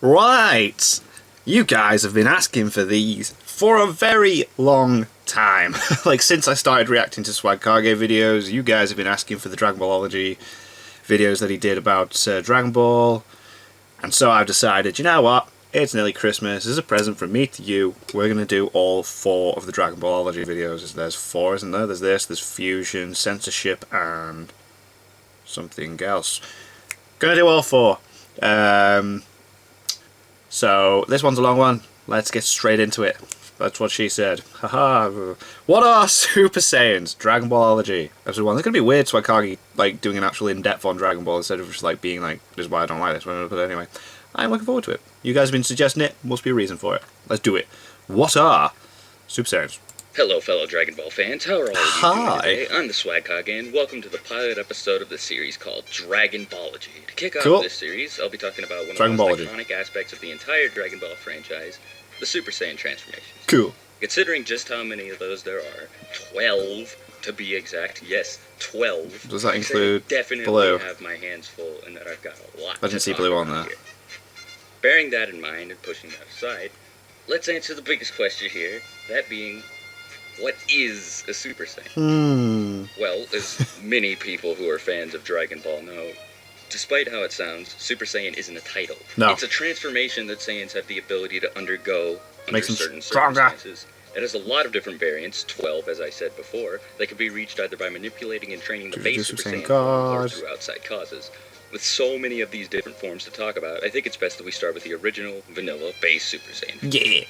Right! You guys have been asking for these for a very long time. Like, since I started reacting to Swag Kage videos, you guys have been asking for the Dragon Ballogy videos that he did about Dragon Ball. And so I've decided, you know what? It's nearly Christmas. As a present from me to you, we're going to do all 4 of the Dragon Ballogy videos. There's 4, isn't there? There's this, there's Fusion, Censorship, and something else. Gonna do all 4. So, this one's a long one. Let's get straight into it. That's what she said. Haha. What are Super Saiyans? Dragon Ballogy. Episode 1. It's gonna be weird, Swagkage, like, doing an actual in-depth on Dragon Ball instead of just, like, being like, this is why I don't like this one. But anyway, I'm looking forward to it. You guys have been suggesting it. Must be a reason for it. Let's do it. What are Super Saiyans? Hello, fellow Dragon Ball fans. How are all of you doing today? I'm the Swag Kage, and welcome to the pilot episode of the series called Dragon Ballogy. To kick off this series, I'll be talking about one of the most iconic aspects of the entire Dragon Ball franchise, the Super Saiyan transformations. Cool. Considering just how many of those there are, 12 to be exact, yes, 12. Does that include definitely Blue? have my hands full, and that I've got a lot I didn't see Blue on there. Here. Bearing that in mind and pushing that aside, let's answer the biggest question here, that being, what is a Super Saiyan? Well, as many people who are fans of Dragon Ball know, despite how it sounds, Super Saiyan isn't a title. No. It's a transformation that Saiyans have the ability to undergo under Makes them certain stronger. circumstances. It has a lot of different variants, 12 as I said before, that can be reached either by manipulating and training the base Super Saiyan form or through outside causes. With so many of these different forms to talk about, I think it's best that we start with the original, vanilla, base Super Saiyan. Yeah.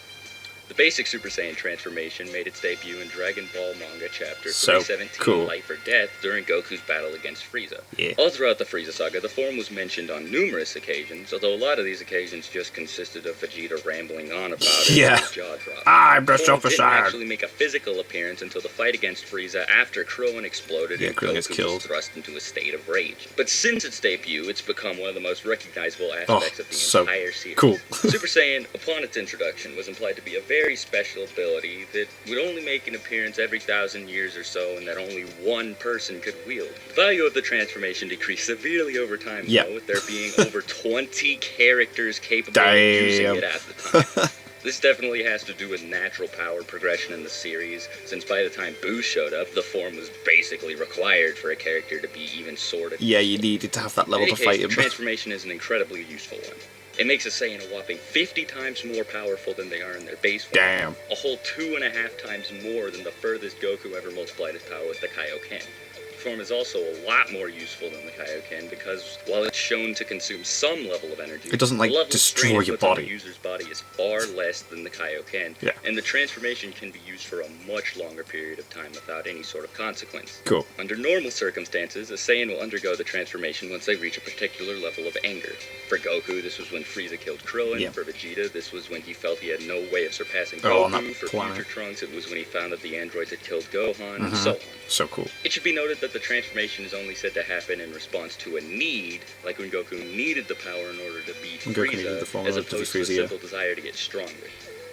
The basic Super Saiyan transformation made its debut in Dragon Ball manga chapter 317, Life or Death, during Goku's battle against Frieza. Yeah. All throughout the Frieza saga, the form was mentioned on numerous occasions, although a lot of these occasions just consisted of Vegeta rambling on about it and his jaw dropped. I'm the Super Saiyan didn't Saiyan. actually make a physical appearance until the fight against Frieza after Krillin exploded and Goku was thrust into a state of rage. But since its debut, it's become one of the most recognizable aspects of the entire series. Cool. Super Saiyan, upon its introduction, was implied to be a very special ability that would only make an appearance every 1,000 years or so and that only one person could wield. The value of the transformation decreased severely over time, though, with there being over 20 characters capable of using it at the time. This definitely has to do with natural power progression in the series, since by the time Boo showed up, the form was basically required for a character to be even sort of Yeah, you needed to have that level to fight him. The transformation is an incredibly useful one. It makes a Saiyan a whopping 50 times more powerful than they are in their base form. Damn. A whole 2.5 times more than the furthest Goku ever multiplied his power with the Kaioken. The form is also a lot more useful than the Kaioken because, while it's shown to consume some level of energy, it doesn't, like, destroy your body. The user's body is far less than the Kaioken, and the transformation can be used for a much longer period of time without any sort of consequence. Cool. Under normal circumstances, a Saiyan will undergo the transformation once they reach a particular level of anger. For Goku, this was when Frieza killed Krillin. For Vegeta, this was when he felt he had no way of surpassing Goku. For Future Trunks, it was when he found that the androids had killed Gohan, and so on. So cool. It should be noted that the transformation is only said to happen in response to a need, like when Goku needed the power in order to beat Frieza, as opposed to a simple desire to get stronger.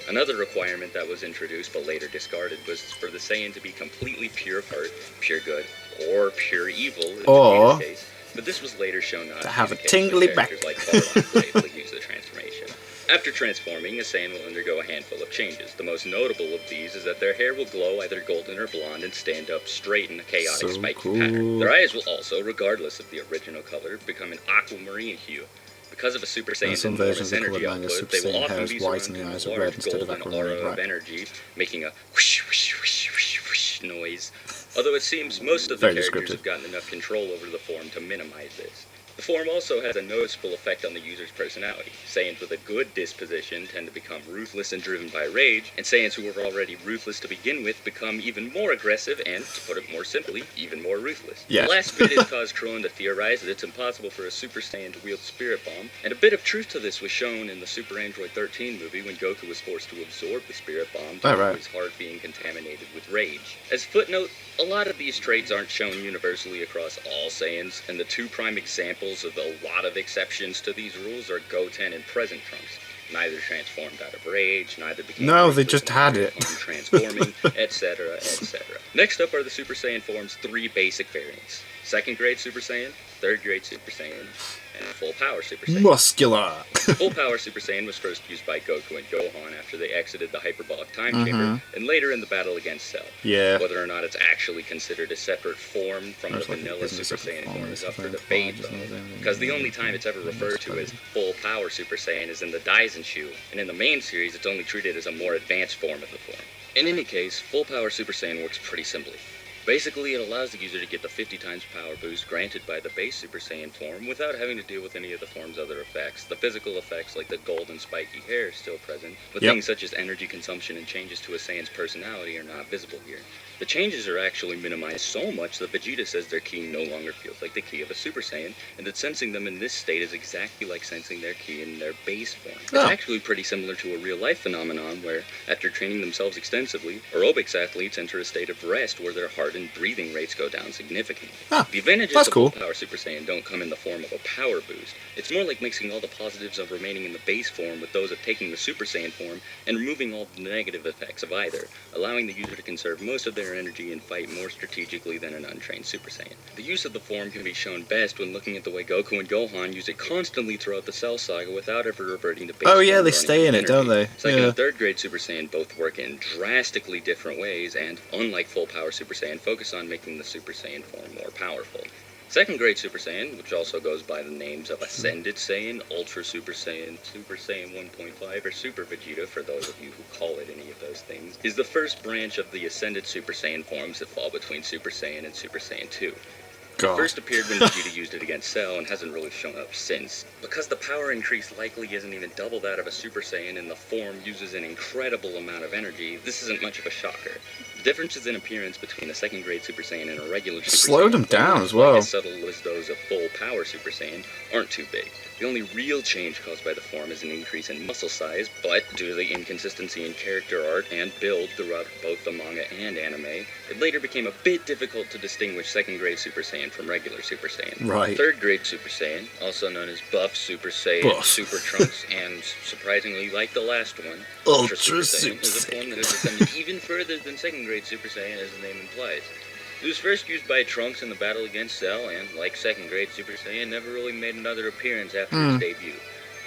Another requirement that was introduced but later discarded was for the Saiyan to be completely pure of heart, pure good, or pure evil in Vegeta's case, but this was later shown not to have a be the case tingly for back. characters like Balrog who were able to use the transformation. After transforming, a Saiyan will undergo a handful of changes. The most notable of these is that their hair will glow either golden or blonde and stand up straight in a chaotic spiky pattern. Their eyes will also, regardless of the original color, become an aquamarine hue. Because of a Super Saiyan's enormous energy output, they will often be surrounded with a large golden aura of energy, making a whoosh, whoosh, whoosh, whoosh, whoosh noise. Although it seems most of the characters have gotten enough control over the form to minimize this. The form also has a noticeable effect on the user's personality. Saiyans with a good disposition tend to become ruthless and driven by rage, and Saiyans who were already ruthless to begin with become even more aggressive and, to put it more simply, even more ruthless. The last bit has caused Krillin to theorize that it's impossible for a Super Saiyan to wield Spirit Bomb, and a bit of truth to this was shown in the Super Android 13 movie when Goku was forced to absorb the Spirit Bomb due to his heart being contaminated with rage. As a footnote, a lot of these traits aren't shown universally across all Saiyans, and the two prime examples of a lot of exceptions to these rules are Goten and present Trunks. Neither transformed out of rage, neither became they just had it. transforming, etc., etc. Next up are the Super Saiyan form's 3 basic variants. Second grade Super Saiyan, third grade Super Saiyan, and Full Power Super Saiyan. Muscular. Full Power Super Saiyan was first used by Goku and Gohan after they exited the hyperbolic time chamber, and later in the battle against Cell. Yeah. Whether or not it's actually considered a separate form from the vanilla Super Saiyan form is up for debate, though, because the only time it's ever referred to as Full Power Super Saiyan is in the Daisenshu, and in the main series it's only treated as a more advanced form of the form. In any case, Full Power Super Saiyan works pretty simply. Basically, it allows the user to get the 50 times power boost granted by the base Super Saiyan form without having to deal with any of the form's other effects. The physical effects, like the gold and spiky hair, are still present, but things such as energy consumption and changes to a Saiyan's personality are not visible here. The changes are actually minimized so much that Vegeta says their ki no longer feels like the ki of a Super Saiyan, and that sensing them in this state is exactly like sensing their ki in their base form. It's actually pretty similar to a real-life phenomenon where, after training themselves extensively, aerobics athletes enter a state of rest where their heart and breathing rates go down significantly. The advantages of Full Power Super Saiyan don't come in the form of a power boost. It's more like mixing all the positives of remaining in the base form with those of taking the Super Saiyan form and removing all the negative effects of either, allowing the user to conserve most of their energy and fight more strategically than an untrained Super Saiyan. The use of the form can be shown best when looking at the way Goku and Gohan use it constantly throughout the Cell Saga without ever reverting to base form. Oh yeah, they stay in it, don't they? Second and third grade Super Saiyan both work in drastically different ways and, unlike Full Power Super Saiyan, focus on making the Super Saiyan form more powerful. Second grade Super Saiyan, which also goes by the names of Ascended Saiyan, Ultra Super Saiyan, Super Saiyan 1.5, or Super Vegeta for those of you who call it any of those things, is the first branch of the Ascended Super Saiyan forms that fall between Super Saiyan and Super Saiyan 2. It first appeared when Vegeta used it against Cell and hasn't really shown up since. Because the power increase likely isn't even double that of a Super Saiyan and the form uses an incredible amount of energy, this isn't much of a shocker. The differences in appearance between a second grade Super Saiyan and a regular Super Saiyan, slowed them down as well, as subtle as those of Full Power Super Saiyan, aren't too big. The only real change caused by the form is an increase in muscle size, but due to the inconsistency in character art and build throughout both the manga and anime, it later became a bit difficult to distinguish second grade Super Saiyan from regular Super Saiyan. Right. Third grade Super Saiyan, also known as Buff Super Saiyan, Super Trunks, and surprisingly like the last one, Ultra Super Saiyan, is a form that has ascended even further than second grade Super Saiyan as the name implies. It was first used by Trunks in the battle against Cell, and, like second grade Super Saiyan, never really made another appearance after its debut.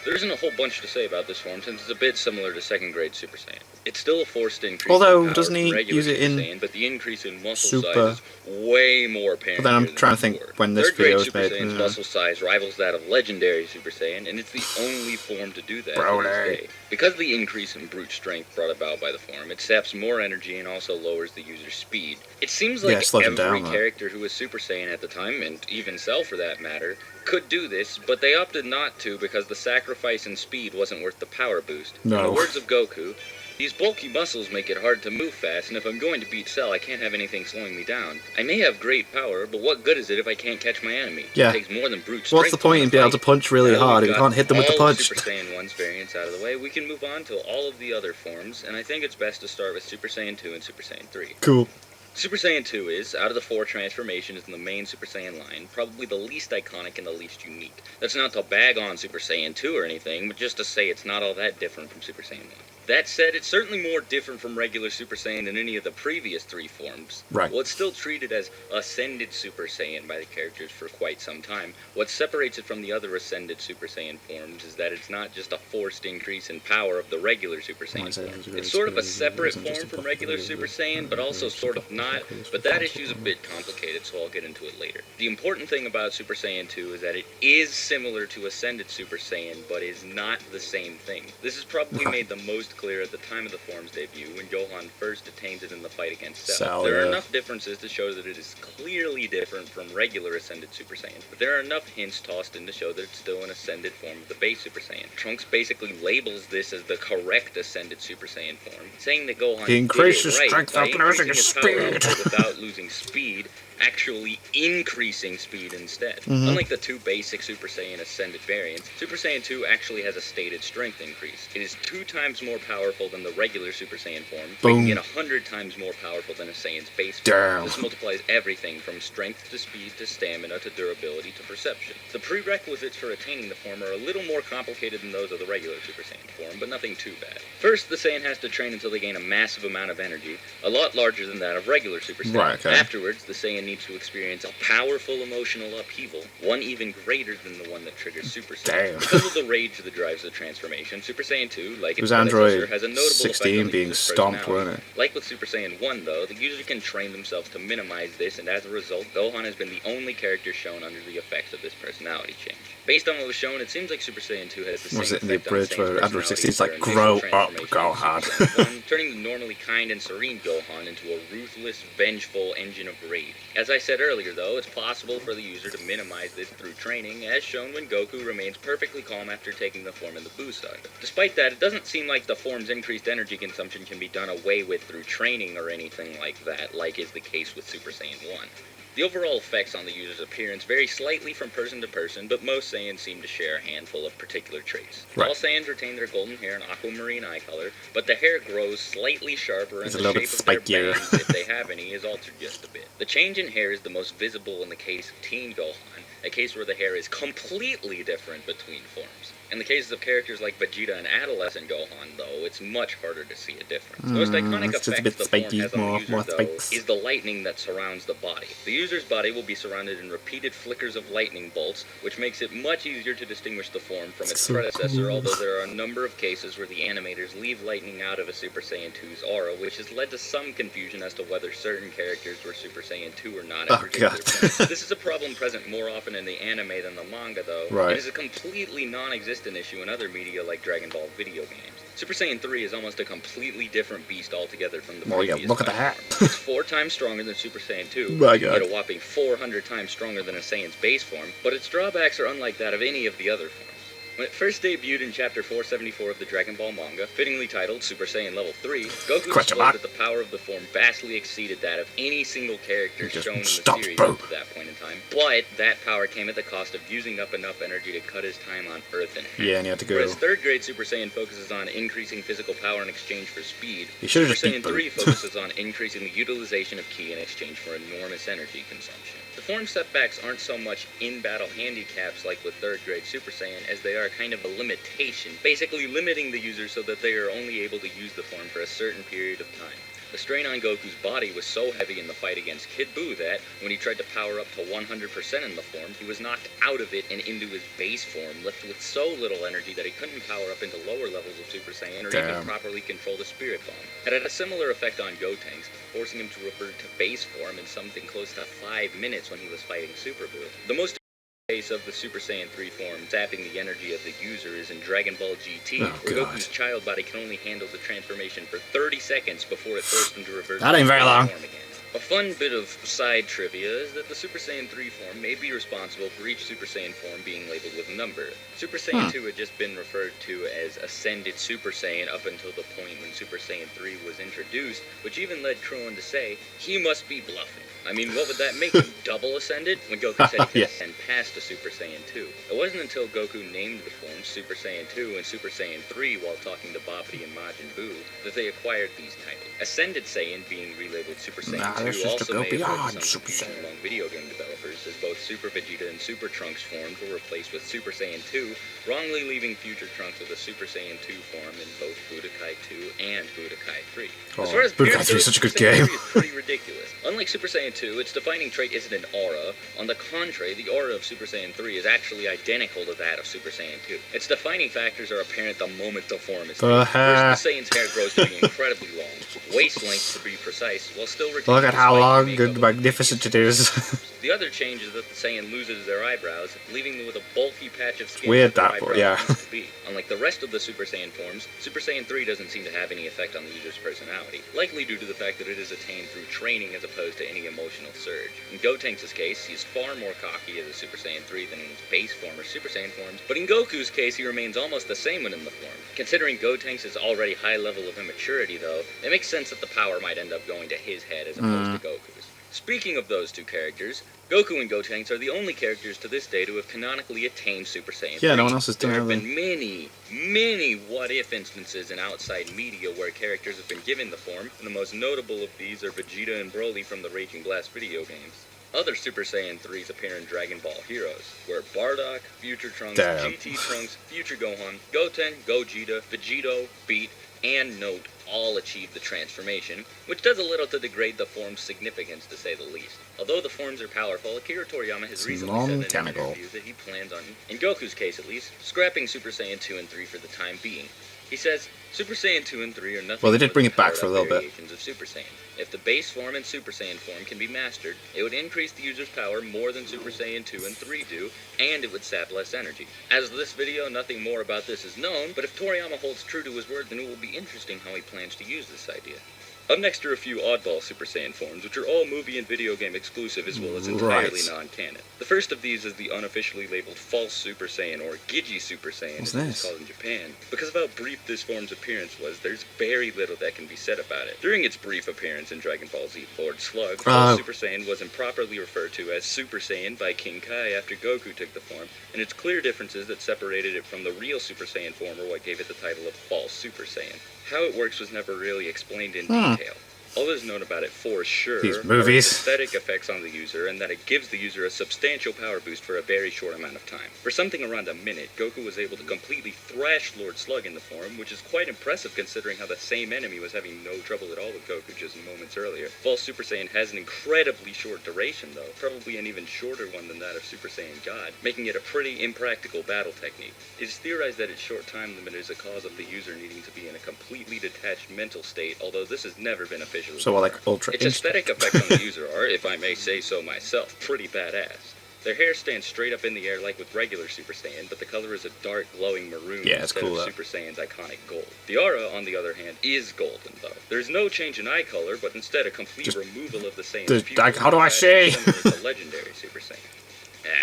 There isn't a whole bunch to say about this form, since it's a bit similar to second grade Super Saiyan. It's still a forced increase in power doesn't he from regular use it Super in Saiyan, but the increase in muscle size is way more apparent. But then I'm trying to think when this video was made. Third grade Super Saiyan's muscle size rivals that of legendary Super Saiyan, and it's the only form to do that to this day. Because of the increase in brute strength brought about by the form, it saps more energy and also lowers the user's speed. It seems like every character who was Super Saiyan at the time, and even Cell for that matter, could do this, but they opted not to because the sacrifice in speed wasn't worth the power boost. In the words of Goku, these bulky muscles make it hard to move fast, and if I'm going to beat Cell, I can't have anything slowing me down. I may have great power, but what good is it if I can't catch my enemy? Yeah. It takes more than brute strength. What's the point in being able to punch really hard if you can't hit them with the punch? Super Saiyan 1's variants out of the way, we can move on to all of the other forms, and I think it's best to start with Super Saiyan 2 and Super Saiyan 3. Cool. Super Saiyan 2 is, out of the 4 transformations in the main Super Saiyan line, probably the least iconic and the least unique. That's not to bag on Super Saiyan 2 or anything, but just to say it's not all that different from Super Saiyan 1. That said, it's certainly more different from regular Super Saiyan than any of the previous 3 forms. Right. Well, it's still treated as Ascended Super Saiyan by the characters for quite some time. What separates it from the other Ascended Super Saiyan forms is that it's not just a forced increase in power of the regular Super Saiyan form. It's sort of a separate form from regular Super Saiyan, but also sort of not, but that issue's a bit complicated, so I'll get into it later. The important thing about Super Saiyan 2 is that it is similar to Ascended Super Saiyan, but is not the same thing. This is probably made the most clear at the time of the form's debut, when Gohan first attains it in the fight against Cell. There are enough differences to show that it is clearly different from regular Ascended Super Saiyan, but there are enough hints tossed in to show that it's still an ascended form of the base Super Saiyan. Trunks basically labels this as the correct Ascended Super Saiyan form, saying that Gohan increases did it right strength by without losing his speed without losing speed, actually increasing speed instead. Unlike the 2 basic Super Saiyan Ascended variants, Super Saiyan 2 actually has a stated strength increase. It is 2 times more powerful than the regular Super Saiyan form, making it 100 times more powerful than a Saiyan's base form. This multiplies everything from strength to speed to stamina to durability to perception. The prerequisites for attaining the form are a little more complicated than those of the regular Super Saiyan form, but nothing too bad. First, the Saiyan has to train until they gain a massive amount of energy, a lot larger than that of regular Super Saiyan. Right, okay. Afterwards, the Saiyan needs to experience a powerful emotional upheaval, one even greater than the one that triggers Super Saiyan. Damn. Because of the rage that drives the transformation, Super Saiyan 2, like It was its predecessor, Android has a notable 16 effect on the being user's stomped, personality. wasn't it? Like with Super Saiyan 1, though, the user can train themselves to minimize this, and as a result, Gohan has been the only character shown under the effects of this personality change. Based on what was shown, it seems like Super Saiyan 2 has the same Was it in the effect on bridge Saiyan's where Android personality 16 is like, as their grow initial up, transformation of Super Gohan? Saiyan 1, turning the normally kind and serene Gohan into a ruthless, vengeful engine of rage. As I said earlier, though, it's possible for the user to minimize this through training, as shown when Goku remains perfectly calm after taking the form in the Buu saga. Despite that, it doesn't seem like the form's increased energy consumption can be done away with through training or anything like that, like is the case with Super Saiyan 1. The overall effects on the user's appearance vary slightly from person to person, but most Saiyans seem to share a handful of particular traits. Right. All Saiyans retain their golden hair and aquamarine eye color, but the hair grows slightly sharper and It's the a little shape bit of their spikier. bangs, if they have any, is altered just a bit. The change in hair is the most visible in the case of Teen Gohan, a case where the hair is completely different between forms. In the cases of characters like Vegeta and adolescent Gohan, though, it's much harder to see a difference. The most iconic it's just a effect bit the form spiky, has on the more user, though, spikes. is the lightning that surrounds the body. The user's body will be surrounded in repeated flickers of lightning bolts, which makes it much easier to distinguish the form from its So predecessor, cool. although there are a number of cases where the animators leave lightning out of a Super Saiyan 2's aura, which has led to some confusion as to whether certain characters were Super Saiyan 2 or not at Oh, particular God. points. This is a problem present more often in the anime than the manga, though. Right. It is a completely non-existent issue in other media like Dragon Ball video games. Super Saiyan 3 is almost a completely different beast altogether from the Oh, yeah, previous look at five that. forms. It's 4 times stronger than Super Saiyan 2, My God. yet a whopping 400 times stronger than a Saiyan's base form, but its drawbacks are unlike that of any of the other forms. When it first debuted in Chapter 474 of the Dragon Ball manga, fittingly titled Super Saiyan Level 3, Goku Question displayed mark. that the power of the form vastly exceeded that of any single character Just shown in the stop, series bro. up to that point in time. But that power came at the cost of using up enough energy to cut his time on Earth in half. Yeah, and you had to go. Whereas third grade Super Saiyan focuses on increasing physical power in exchange for speed, You should've Super just Saiyan beat 3 Boo. focuses on increasing the utilization of ki in exchange for enormous energy consumption. The form setbacks aren't so much in-battle handicaps like with third grade Super Saiyan as they are kind of a limitation, basically limiting the user so that they are only able to use the form for a certain period of time. The strain on Goku's body was so heavy in the fight against Kid Buu that, when he tried to power up to 100% in the form, he was knocked out of it and into his base form, left with so little energy that he couldn't power up into lower levels of Super Saiyan or even Damn. properly control the Spirit Bomb. It had a similar effect on Gotenks, forcing him to revert to base form in something close to 5 minutes when he was fighting Super Buu. The most case of the Super Saiyan 3 form zapping the energy of the user is in Dragon Ball GT, Oh, where God. Goku's child body can only handle the transformation for 30 seconds before it forced him to reverse That ain't very to long. form again. A fun bit of side trivia is that the Super Saiyan 3 form may be responsible for each Super Saiyan form being labeled with a number. Super Saiyan 2 had just been referred to as Ascended Super Saiyan up until the point when Super Saiyan 3 was introduced, which even led Krillin to say, he must be bluffing. I mean, what would that make him? Double Ascended? When Goku said he could Yeah. ascend past a Super Saiyan 2. It wasn't until Goku named the forms Super Saiyan 2 and Super Saiyan 3 while talking to Babidi and Majin Buu that they acquired these titles. Ascended Saiyan being relabeled Super Saiyan Nah, 2 this is to also go may have led beyond to some Super confusion Saiyan. among video game developers, as both Super Vegeta and Super Trunks forms were replaced with Super Saiyan 2, wrongly leaving future Trunks with a Super Saiyan 2 form in both Budokai 2 and Budokai 3. As far as Budokai appearance 3 is goes, such a good Super Saiyan game. 3 is pretty ridiculous. Unlike Super Saiyan 2, its defining trait isn't an aura. On the contrary, the aura of Super Saiyan 3 is actually identical to that of Super Saiyan 2. Its defining factors are apparent the moment the form is made. First, the Saiyan's hair grows to be incredibly long, waist length to be precise, while still retaining Look at the how spiky long makeup and of magnificent it is. The other change is that the Saiyan loses their eyebrows, leaving them with a bulky patch of skin Weird where their that, eyebrows yeah. used to be. Unlike the rest of the Super Saiyan forms, Super Saiyan 3 doesn't seem to have any effect on the user's personality, likely due to the fact that it is attained through training as opposed to any emotional surge. In Gotenks' case, he is far more cocky as a Super Saiyan 3 than in his base form or Super Saiyan forms, but in Goku's case, he remains almost the same when in the form. Considering Gotenks' already high level of immaturity, though, it makes sense that the power might end up going to his head as opposed to Goku's. Speaking of those two characters, Goku and Gotenks are the only characters to this day to have canonically attained Super Saiyan 3. Yeah, no one else has done There have it. been many what-if instances in outside media where characters have been given the form, and the most notable of these are Vegeta and Broly from the Raging Blast video games. Other Super Saiyan 3s appear in Dragon Ball Heroes, where Bardock, Future Trunks, Damn. GT Trunks, Future Gohan, Goten, Gogeta, Vegito, Beat, and Note all achieve the transformation, which does a little to degrade the form's significance to say the least. Although the forms are powerful, Akira Toriyama has recently said in an interview that he plans on, in Goku's case at least, scrapping Super Saiyan 2 and 3 for the time being. He says, Super Saiyan 2 and 3 are nothing Well, they did more bring than it back for a little bit. variations of Super Saiyan. If the base form and Super Saiyan form can be mastered, it would increase the user's power more than Super Saiyan 2 and 3 do, and it would sap less energy. As of this video, nothing more about this is known, but if Toriyama holds true to his word, then it will be interesting how he plans to use this idea. Up next are a few oddball Super Saiyan forms, which are all movie and video game exclusive as well as entirely non-canon. The first of these is the unofficially labeled False Super Saiyan, or Gigi Super Saiyan as it is called in Japan. Because of how brief this form's appearance was, there's very little that can be said about it. During its brief appearance in Dragon Ball Z Lord Slug, False Super Saiyan was improperly referred to as Super Saiyan by King Kai after Goku took the form, and its clear differences that separated it from the real Super Saiyan form are what gave it the title of False Super Saiyan. How it works was never really explained in detail. All that is known about it for sure These are movies. its aesthetic effects on the user, and that it gives the user a substantial power boost for a very short amount of time. For something around a minute, Goku was able to completely thrash Lord Slug in the form, which is quite impressive considering how the same enemy was having no trouble at all with Goku just moments earlier. False Super Saiyan has an incredibly short duration though, probably an even shorter one than that of Super Saiyan God, making it a pretty impractical battle technique. It is theorized that its short time limit is a cause of the user needing to be in a completely detached mental state, although this has never been officially So, like, ultra its aesthetic effects on the user are, if I may say so myself, pretty badass. Their hair stands straight up in the air like with regular Super Saiyan, but the color is a dark glowing maroon instead of Super Saiyan's iconic gold. The aura, on the other hand, is golden though. There is no change in eye color, but instead a complete removal of the Saiyan's pupils. How do I say? The legendary Super Saiyan.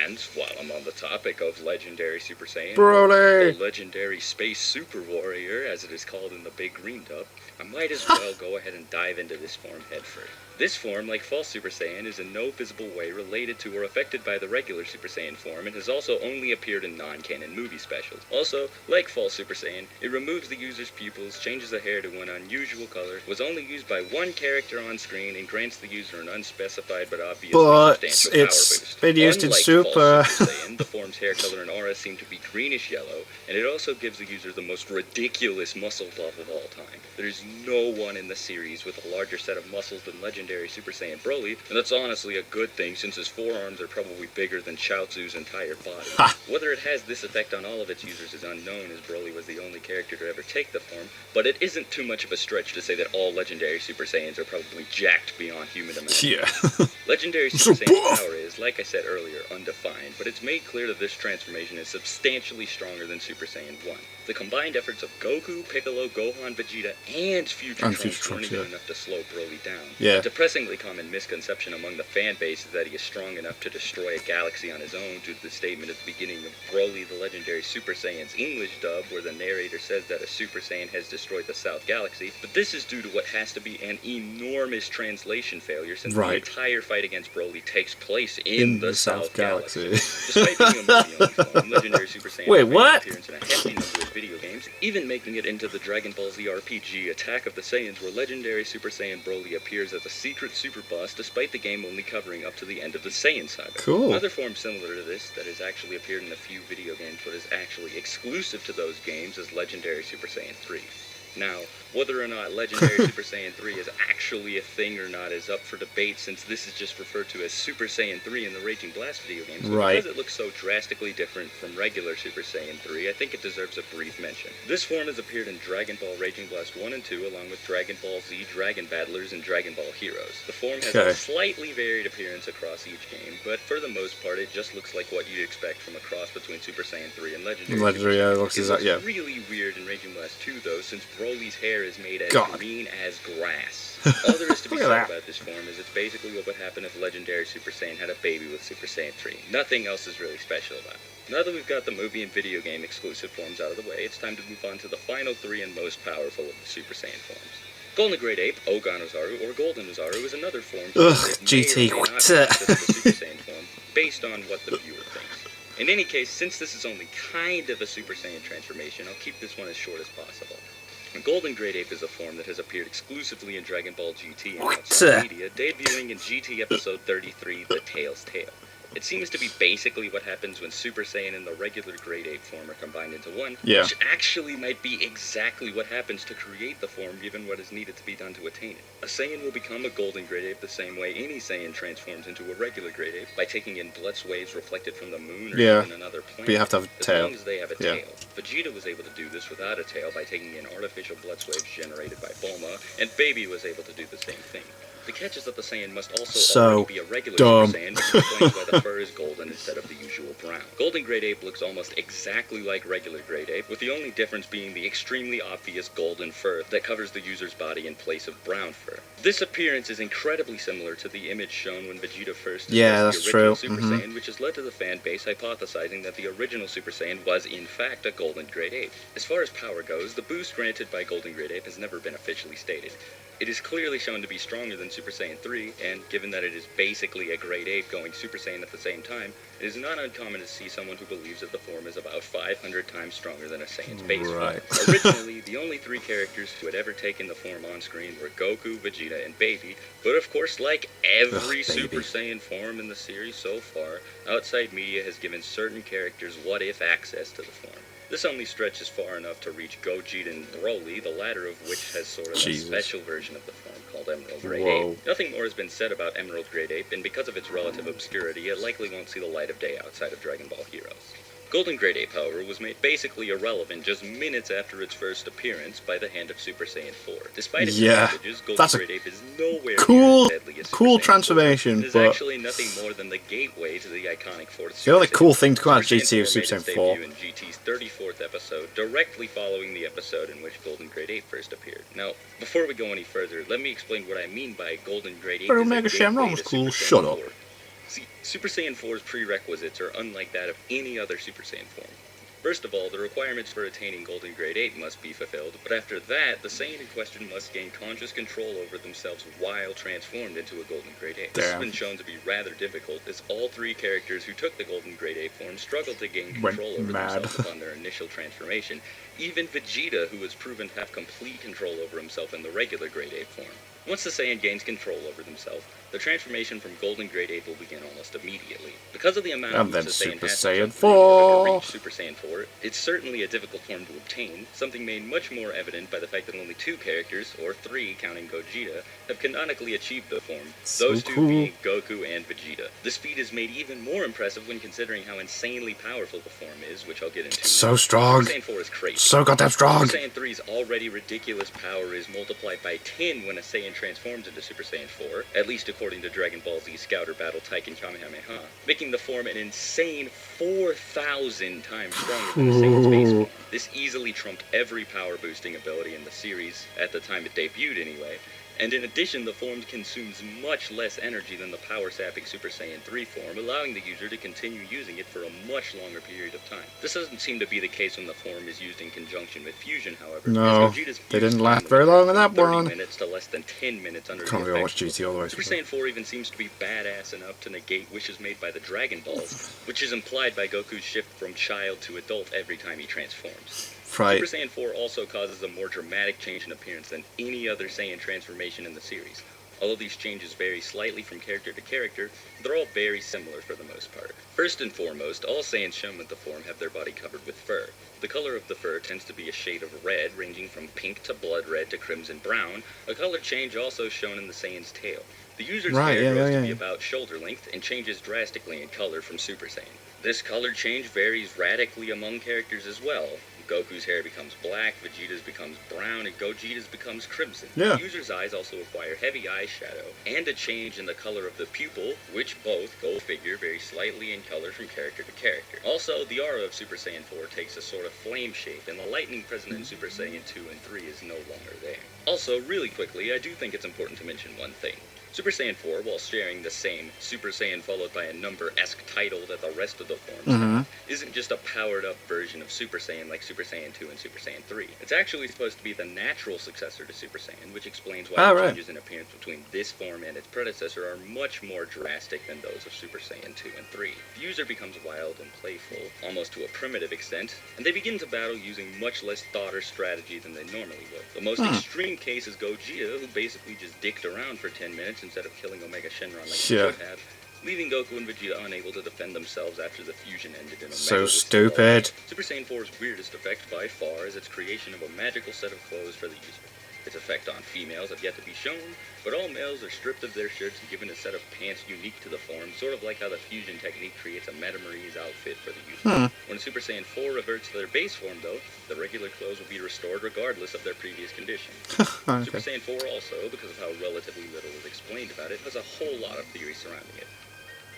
And, while I'm on the topic of legendary Super Saiyan, Broly! the legendary Space Super Warrior, as it is called in the Big Green Dub, I might as well go ahead and dive into this form headfirst. This form, like False Super Saiyan, is in no visible way related to or affected by the regular Super Saiyan form and has also only appeared in non-canon movie specials. Also, like False Super Saiyan, it removes the user's pupils, changes the hair to an unusual color, was only used by one character on screen, and grants the user an unspecified but obviously substantial power boost. It's been used in Unlike Super. False Super Saiyan, the form's hair color and aura seem to be greenish-yellow, and it also gives the user the most ridiculous muscle buff of all time. There's no one in the series with a larger set of muscles than legendary Super Saiyan Broly, and that's honestly a good thing since his forearms are probably bigger than Chaozu's entire body. Whether it has this effect on all of its users is unknown, as Broly was the only character to ever take the form, but it isn't too much of a stretch to say that all legendary Super Saiyans are probably jacked beyond human imagination. Yeah. Legendary Super Saiyan's power is, like I said earlier, undefined, but it's made clear that this transformation is substantially stronger than Super Saiyan 1. The combined efforts of Goku, Piccolo, Gohan, Vegeta, and Future Trunks weren't even enough to slow Broly down. Yeah. A depressingly common misconception among the fan base is that he is strong enough to destroy a galaxy on his own due to the statement at the beginning of Broly the Legendary Super Saiyan's English dub, where the narrator says that a Super Saiyan has destroyed the South Galaxy, but this is due to what has to be an enormous translation failure since the entire fight against Broly takes place in the South Galaxy. Despite being a movie-only form, Legendary Super Saiyan made an appearance in a hefty number of video games, even making it into the Dragon Ball Z RPG Attack of the Saiyans, where Legendary Super Saiyan Broly appears as a secret super boss, despite the game only covering up to the end of the Saiyan saga. Cool. Another form similar to this that has actually appeared in a few video games but is actually exclusive to those games is Legendary Super Saiyan 3. Now, whether or not Legendary Super Saiyan 3 is actually a thing or not is up for debate, since this is just referred to as Super Saiyan 3 in the Raging Blast video games. But because it looks so drastically different from regular Super Saiyan 3, I think it deserves a brief mention. This form has appeared in Dragon Ball Raging Blast 1 and 2, along with Dragon Ball Z, Dragon Battlers, and Dragon Ball Heroes. The form has a slightly varied appearance across each game, but for the most part, it just looks like what you'd expect from a cross between Super Saiyan 3 and Legendary Super Saiyan. It looks really weird in Raging Blast 2, though, since Broly's hair is made as green as grass. All there is to be said about this form is it's basically what would happen if Legendary Super Saiyan had a baby with Super Saiyan 3. Nothing else is really special about it. Now that we've got the movie and video game exclusive forms out of the way, it's time to move on to the final three and most powerful of the Super Saiyan forms. Golden Great Ape, Ogan Ozaru, or Golden Ozaru is another form GT. the Super Saiyan form, based on what the viewer thinks. In any case, since this is only kind of a Super Saiyan transformation, I'll keep this one as short as possible. Golden Great Ape is a form that has appeared exclusively in Dragon Ball GT and outside media, debuting in GT Episode 33, The Tail's Tale. It seems to be basically what happens when Super Saiyan and the regular Great Ape form are combined into one, which actually might be exactly what happens to create the form given what is needed to be done to attain it. A Saiyan will become a Golden Great Ape the same way any Saiyan transforms into a regular Great Ape, by taking in blood waves reflected from the moon or even another planet, but you have to have a tail. As long as they have a tail. Vegeta was able to do this without a tail by taking in artificial blood waves generated by Bulma, and Baby was able to do the same thing. The catch is that the Saiyan must also already be a regular Super Saiyan, which explains why the fur is golden instead of the usual brown. Golden Great Ape looks almost exactly like regular Great Ape, with the only difference being the extremely obvious golden fur that covers the user's body in place of brown fur. This appearance is incredibly similar to the image shown when Vegeta first discussed the original Super Saiyan, which has led to the fan base hypothesizing that the original Super Saiyan was in fact a Golden Great Ape. As far as power goes, the boost granted by Golden Great Ape has never been officially stated. It is clearly shown to be stronger than Super Saiyan 3, and given that it is basically a Great Ape going Super Saiyan at the same time, it is not uncommon to see someone who believes that the form is about 500 times stronger than a Saiyan's base form. Originally, the only three characters who had ever taken the form on screen were Goku, Vegeta, and Baby, but of course, like every Super Saiyan form in the series so far, outside media has given certain characters what-if access to the form. This only stretches far enough to reach Gogeta and Broly, the latter of which has sort of a special version of the form called Emerald Great Ape. Nothing more has been said about Emerald Great Ape, and because of its relative obscurity, it likely won't see the light of day outside of Dragon Ball Heroes. Golden Great Ape, however, was made basically irrelevant just minutes after its first appearance by the hand of Super Saiyan 4. Despite its advantages, Golden Great Ape is nowhere near as deadly as Super Saiyan transformation. 4. It is actually nothing more than the gateway to the iconic fourth Super The only cool Saiyan thing to come out of Super GT was Super Saiyan 4. In GT's 34th episode, directly following the episode in which Golden Great Ape first appeared. Now, before we go any further, let me explain what I mean by Golden Great Ape. Omega Shenron was cool. Shut up. See, Super Saiyan 4's prerequisites are unlike that of any other Super Saiyan form. First of all, the requirements for attaining Golden Great Ape must be fulfilled, but after that, the Saiyan in question must gain conscious control over themselves while transformed into a Golden Great Ape. This has been shown to be rather difficult, as all three characters who took the Golden Great Ape form struggled to gain control over themselves upon their initial transformation. Even Vegeta, who was proven to have complete control over himself in the regular Great Ape form. Once the Saiyan gains control over themselves, the transformation from Golden Great Ape will begin almost immediately. Because of the amount of moves the Saiyan has to reach Super Saiyan 4, it's certainly a difficult form to obtain, something made much more evident by the fact that only two characters, or three counting Gogeta, have canonically achieved the form, those two being Goku and Vegeta. This feat is made even more impressive when considering how insanely powerful the form is, which I'll get into. So strong. Super Saiyan 4 is crazy. So goddamn strong. Super Saiyan 3's already ridiculous power is multiplied by 10 when a Saiyan transforms into Super Saiyan 4, at least according to Dragon Ball Z Scouter Battle Taiken Kamehameha, making the form an insane 4,000 times stronger than the Saiyan's base form. This easily trumped every power boosting ability in the series, at the time it debuted anyway, and in addition, the form consumes much less energy than the power-sapping Super Saiyan 3 form, allowing the user to continue using it for a much longer period of time. This doesn't seem to be the case when the form is used in conjunction with fusion, however. No, they didn't last very long in that 30 minutes to less than 10 minutes under Can't the watch GT all the way. Super Saiyan 4 even seems to be badass enough to negate wishes made by the Dragon Balls, which is implied by Goku's shift from child to adult every time he transforms. Right. Super Saiyan 4 also causes a more dramatic change in appearance than any other Saiyan transformation in the series. Although these changes vary slightly from character to character, they're all very similar for the most part. First and foremost, all Saiyans shown with the form have their body covered with fur. The color of the fur tends to be a shade of red, ranging from pink to blood red to crimson brown, a color change also shown in the Saiyan's tail. The user's hair grows to be about shoulder length and changes drastically in color from Super Saiyan. This color change varies radically among characters as well. Goku's hair becomes black, Vegeta's becomes brown, and Gogeta's becomes crimson. The user's eyes also acquire heavy eyeshadow, and a change in the color of the pupil, which both, go figure, vary slightly in color from character to character. Also, the aura of Super Saiyan 4 takes a sort of flame shape, and the lightning present in Super Saiyan 2 and 3 is no longer there. Also, really quickly, I do think it's important to mention one thing. Super Saiyan 4, while sharing the same Super Saiyan followed by a number-esque title that the rest of the forms have, isn't just a powered-up version of Super Saiyan like Super Saiyan 2 and Super Saiyan 3. It's actually supposed to be the natural successor to Super Saiyan, which explains why the changes in appearance between this form and its predecessor are much more drastic than those of Super Saiyan 2 and 3. The user becomes wild and playful, almost to a primitive extent, and they begin to battle using much less thought or strategy than they normally would. The most extreme case is Gogeta, who basically just dicked around for 10 minutes instead of killing Omega Shenron like he should have, leaving Goku and Vegeta unable to defend themselves after the fusion ended in Omega. So stupid. Super Saiyan 4's weirdest effect by far is its creation of a magical set of clothes for the user. Its effect on females have yet to be shown, but all males are stripped of their shirts and given a set of pants unique to the form, sort of like how the fusion technique creates a Metamarese outfit for the user. When Super Saiyan 4 reverts to their base form, though, the regular clothes will be restored regardless of their previous condition. Super Saiyan 4 also, because of how relatively little is explained about it, has a whole lot of theories surrounding it.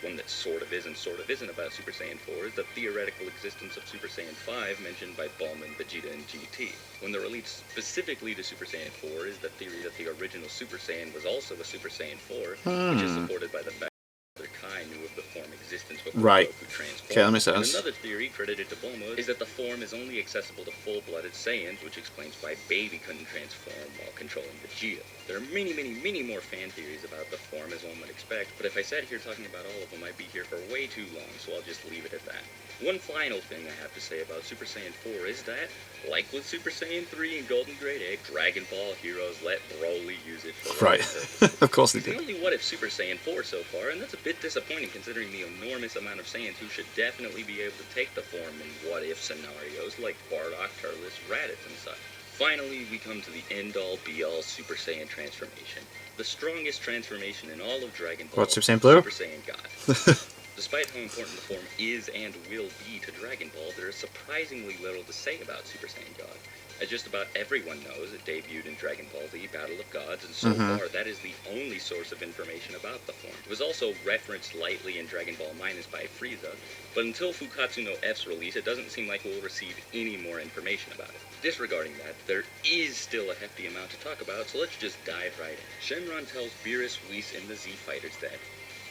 One that sort of is and sort of isn't about Super Saiyan 4 is the theoretical existence of Super Saiyan 5 mentioned by Bulma, Vegeta, and GT. One that relates specifically to Super Saiyan 4 is the theory that the original Super Saiyan was also a Super Saiyan 4, which is supported by the fact that Kai knew of the form existence before Goku transformed. Okay, that makes sense. Another theory credited to Bulma is that the form is only accessible to full-blooded Saiyans, which explains why Baby couldn't transform while controlling Vegeta. There are many more fan theories about the form as one would expect, but if I sat here talking about all of them, I'd be here for way too long, so I'll just leave it at that. One final thing I have to say about Super Saiyan 4 is that, like with Super Saiyan 3 and Golden Great Egg, Dragon Ball heroes let Broly use it for Of course they It's the did. only What If Super Saiyan 4 so far, and that's a bit disappointing considering the enormous amount of Saiyans who should definitely be able to take the form in what-if scenarios like Bardock, Turles, Raditz, and such. Finally, we come to the end-all, be-all Super Saiyan transformation. The strongest transformation in all of Dragon Ball, What, Super Saiyan Blue? Super Saiyan God. Despite how important the form is and will be to Dragon Ball, there is surprisingly little to say about Super Saiyan God. As just about everyone knows, it debuted in Dragon Ball Z Battle of Gods, and so far that is the only source of information about the form. It was also referenced lightly in Dragon Ball Minus by Frieza, but until Fukatsu no F's release, it doesn't seem like we'll receive any more information about it. Disregarding that, there is still a hefty amount to talk about, so let's just dive right in. Shenron tells Beerus, Whis, and the Z-Fighters that,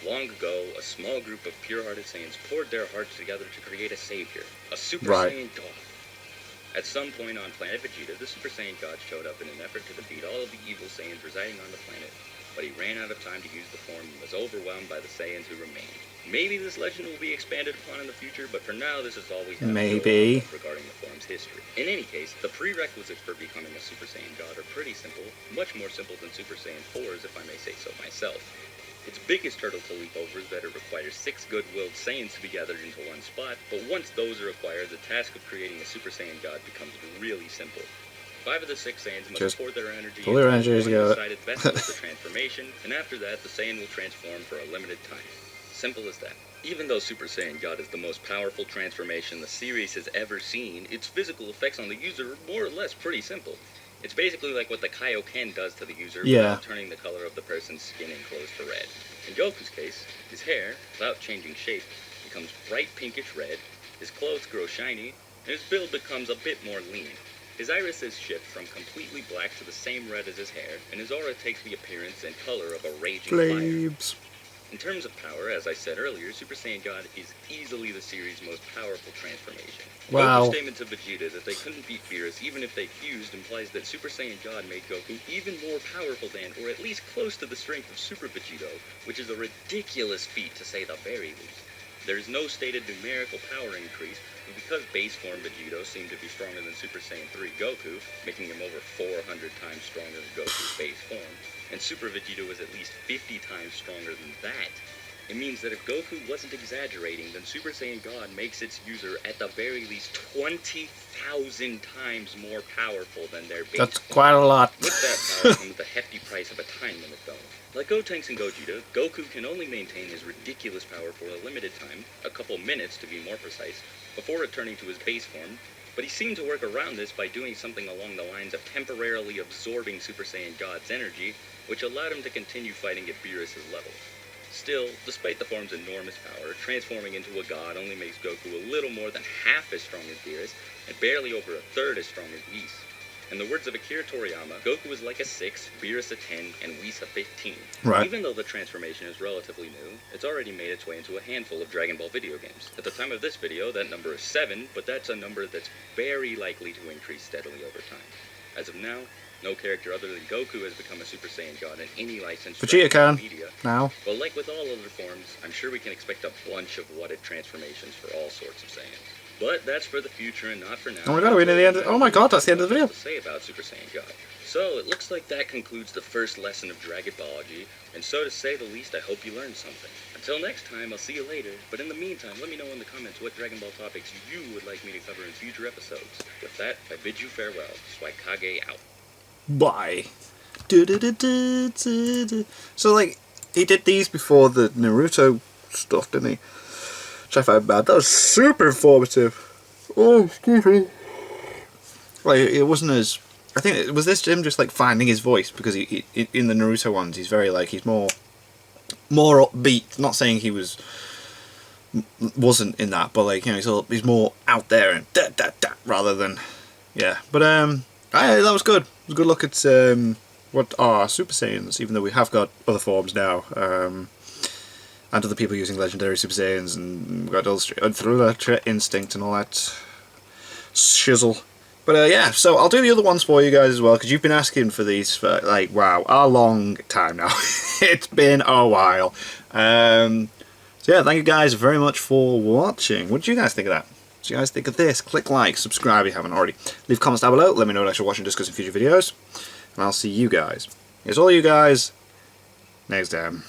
long ago, a small group of pure-hearted Saiyans poured their hearts together to create a savior, a Super Saiyan God. At some point on planet Vegeta, the Super Saiyan God showed up in an effort to defeat all of the evil Saiyans residing on the planet, but he ran out of time to use the form and was overwhelmed by the Saiyans who remained. Maybe this legend will be expanded upon in the future, but for now this is all we have to go off regarding the form's history. In any case, the prerequisites for becoming a Super Saiyan God are pretty simple, much more simple than Super Saiyan 4's if I may say so myself. Its biggest hurdle to leap over is that it requires 6 good-willed Saiyans to be gathered into one spot, but once those are acquired, the task of creating a Super Saiyan God becomes really simple. 5 of the 6 Saiyans must pour their energy into one decided vessel of the transformation, and after that, the Saiyan will transform for a limited time. Simple as that. Even though Super Saiyan God is the most powerful transformation the series has ever seen, its physical effects on the user are more or less pretty simple. It's basically like what the Kaioken does to the user without turning the color of the person's skin and clothes to red. In Goku's case, his hair, without changing shape, becomes bright pinkish red, his clothes grow shiny, and his build becomes a bit more lean. His irises shift from completely black to the same red as his hair, and his aura takes the appearance and color of a raging fire. In terms of power, as I said earlier, Super Saiyan God is easily the series' most powerful transformation. Goku's statement to Vegeta that they couldn't beat Beerus even if they fused implies that Super Saiyan God made Goku even more powerful than, or at least close to the strength of Super Vegito, which is a ridiculous feat to say the very least. There is no stated numerical power increase, but because base form Vegito seemed to be stronger than Super Saiyan 3 Goku, making him over 400 times stronger than Goku's base form, and Super Vegito was at least 50 times stronger than that, it means that if Goku wasn't exaggerating, then Super Saiyan God makes its user at the very least 20,000 times more powerful than their base. That's quite a lot. With that power comes the hefty price of a time limit, though. Like Gotenks and Gogeta, Goku can only maintain his ridiculous power for a limited time, a couple minutes to be more precise, before returning to his base form, but he seemed to work around this by doing something along the lines of temporarily absorbing Super Saiyan God's energy, which allowed him to continue fighting at Beerus' level. Still, despite the form's enormous power, transforming into a god only makes Goku a little more than half as strong as Beerus, and barely over a third as strong as Whis. In the words of Akira Toriyama, Goku is like a 6, Beerus a 10, and Whis a 15. Right. Even though the transformation is relatively new, it's already made its way into a handful of Dragon Ball video games. At the time of this video, that number is 7, but that's a number that's very likely to increase steadily over time. As of now, no character other than Goku has become a Super Saiyan God in any licensed Vegeta can media. now. But like with all other forms, I'm sure we can expect a bunch of what-if transformations for all sorts of Saiyans. But that's for the future and not for now. Oh my god, are we near the end? Oh my god, that's the end of the video. To say about Super Saiyan God. So it looks like that concludes the first lesson of Dragon Ballogy, and so to say the least, I hope you learned something. Until next time, I'll see you later. But in the meantime, let me know in the comments what Dragon Ball topics you would like me to cover in future episodes. With that, I bid you farewell. Swaikage out. Bye. So, like, he did these before the Naruto stuff, didn't he? Which I found bad. That was super informative. Oh, excuse me. Like, it wasn't as... I think it was this him just, like, finding his voice, because he in the Naruto ones, he's very, like, he's more upbeat. Not saying he wasn't in that, but, like, you know, he's more out there and da-da-da, rather than... Yeah. But, that was good. It was a good look at what are Super Saiyans, even though we have got other forms now, and other people using legendary Super Saiyans, and we've got Ultra Instinct and all that shizzle. But yeah, so I'll do the other ones for you guys as well, because you've been asking for these for, like, wow, a long time now. It's been a while. So yeah, thank you guys very much for watching. What did you guys think of that? What do you guys think of this? Click like, subscribe if you haven't already. Leave comments down below, let me know what I should watch and discuss in future videos. And I'll see you guys, all you guys, next time.